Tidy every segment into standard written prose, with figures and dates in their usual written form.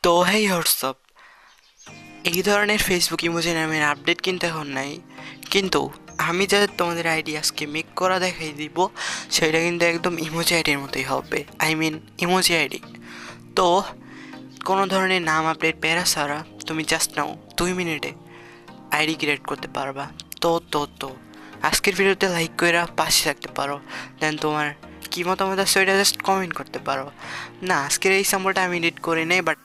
তো হেই হোয়াটসঅ্যাপ, এই ধরনের ফেসবুক ইমোজি নামের আপডেট কিন্তু এখন নাই, কিন্তু আমি যা তোমাদের আইডি আজকে মেক করা দেখাই দিব সেটা কিন্তু একদম ইমোজি আইডির মতোই হবে, আই মিন ইমোজি আইডি। তো কোনো ধরনের নাম আপডেট প্যারা ছাড়া তুমি জাস্ট নাও 2 মিনিটে আইডি ক্রিয়েট করতে পারবা। তো আজকের ভিডিওতে লাইক করে পাশে থাকতে পারো, দেন তোমার কী মতামত আছে ওইটা জাস্ট কমেন্ট করতে পারো। না, আজকের এই সাম্বলটা আমি এডিট করে নেই, বাট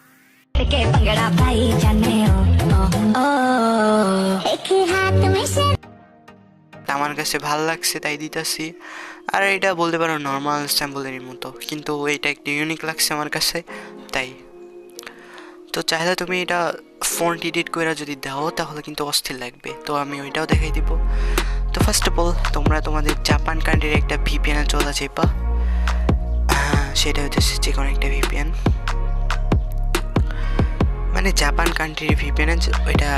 আমার কাছে ভালো লাগছে তাই দিতেছি। আর এটা বলতে পারো নর্মাল স্যাম্পলের মতো, কিন্তু এটা একটু ইউনিক লাগছে আমার কাছে তাই। তো চাইলে তুমি এটা ফন্ট এডিট করে যদি দাও তাহলে কিন্তু অস্থির লাগবে, তো আমি ওইটাও দেখাই দিব। তো ফার্স্ট অফ অল তোমরা তোমাদের জাপান কান্ট্রির একটা ভিপিএনে চলে যাইবা, সেটা হচ্ছে যে কোনো একটা ভিপিএন, মানে জাপান কান্ট্রির ভিপিএন ওইটা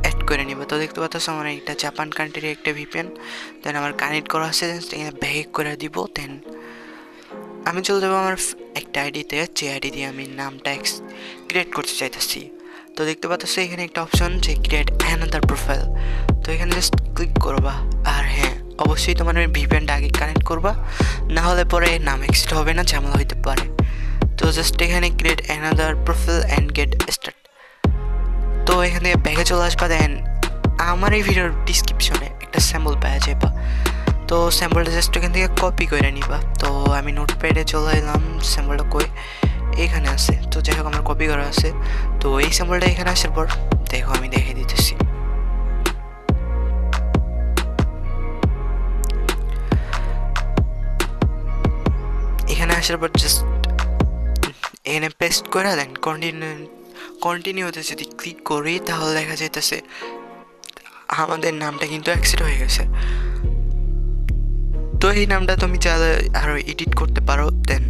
অ্যাড করে নিব। তো দেখতে পাচ্ছ আমার একটা জাপান কান্ট্রির একটা ভিপিএন, দেন আমার কানেক্ট করা আছে, ব্যাক করে দিব। দেন আমি চলে যাবো আমার একটা আইডিতে, যে আইডি দিয়ে আমি নামটা ক্রিয়েট করতে চাইতেছি। তো দেখতে পাচ্ছ এখানে একটা অপশন যে ক্রিয়েট অ্যানাদার প্রোফাইল, তো এখানে জাস্ট ক্লিক করবা। আর হ্যাঁ, অবশ্যই তোমার ভিপিএনটা আগে কানেক্ট করবা, না হলে পরে নাম এক্সিট হবে না, ঝামেলা হইতে পারে। তো জাস্ট এখানে create another profile and get start, তো এখান থেকে ব্যাগে চলে আসবা। দেন আমার এই ভিডিওর ডিসক্রিপশনে একটা স্যাম্পল পাওয়া যাবে, তো স্যাম্পলটা জাস্ট এখান থেকে কপি করে নিবা। তো আমি নোটপ্যাডে চলে এলাম, স্যাম্পলটা কই এইখানে আছে, তো যাই হোক আমার কপি করা আছে। তো এই স্যাম্পলটা এখানে আসার পর দেখো আমি দেখে দিতেছি। এখানে আসার পর জাস্ট এখানে পেস্ট করে দেন কন্টিনিউতে যদি ক্লিক করি তাহলে দেখা যাইতেছে আমাদের নামটা কিন্তু অ্যাক্সেপ্ট হয়ে গেছে। তো এই নামটা তুমি চাইলে আরও এডিট করতে পারো। দেন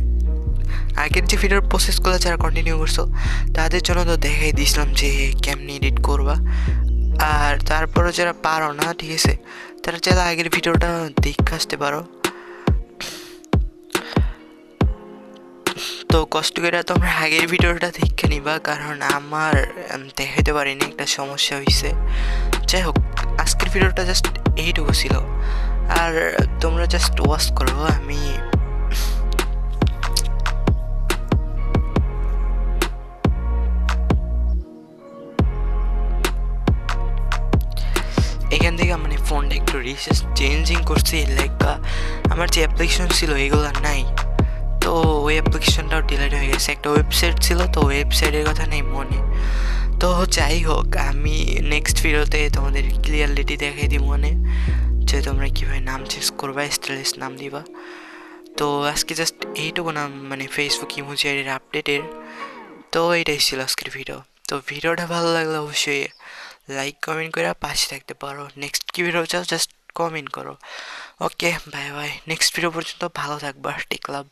আগের যে ভিডিওর প্রসেসগুলো যারা কন্টিনিউ করছো তাদের জন্য তো দেখাই দিয়েছিলাম যে কেমনি এডিট করবা, আর তারপরে যারা পারো না, ঠিক আছে, তারা চাইলে আগের ভিডিওটা দেখে আসতে পারো। তো কষ্ট করে তোমরা আগের ভিডিওটা দেখে নিবা, কারণ আমার দেখাইতে পারিনি, একটা সমস্যা হয়েছে। যাই হোক, আজকের ভিডিওটা জাস্ট এইটুকু ছিল, আর তোমরা জাস্ট ওয়াচ করো। আমি এখান থেকে মানে ফোনটা একটু রিসেস চেঞ্জিং করছি, লাইক আমার যে অ্যাপ্লিকেশন ছিল এগুলো নাই, তো ওই অ্যাপ্লিকেশনটাও ডিলিট হয়ে গেছে। একটা ওয়েবসাইট ছিল, তো ওয়েবসাইটের কথা নেই মনে। তো যাই হোক, আমি নেক্সট ভিডিওতে তোমাদের ক্লিয়ারলিটি দেখাই দিই মনে, যে তোমরা কীভাবে নাম চেঞ্জ করবা, স্টাইলিশ নাম দিবা। তো আজকে জাস্ট এইটুকু নাম মানে ফেসবুক ইমোজি আইডির আপডেটের। তো এইটাই ছিল আজকের ভিডিও। তো ভিডিওটা ভালো লাগলে অবশ্যই লাইক কমেন্ট করে পাশে থাকতে পারো। নেক্সট কি ভিডিও চাও জাস্ট কমেন্ট করো। ওকে, বাই বাই, নেক্সট ভিডিও পর্যন্ত ভালো থাকবা, টেক লাভ।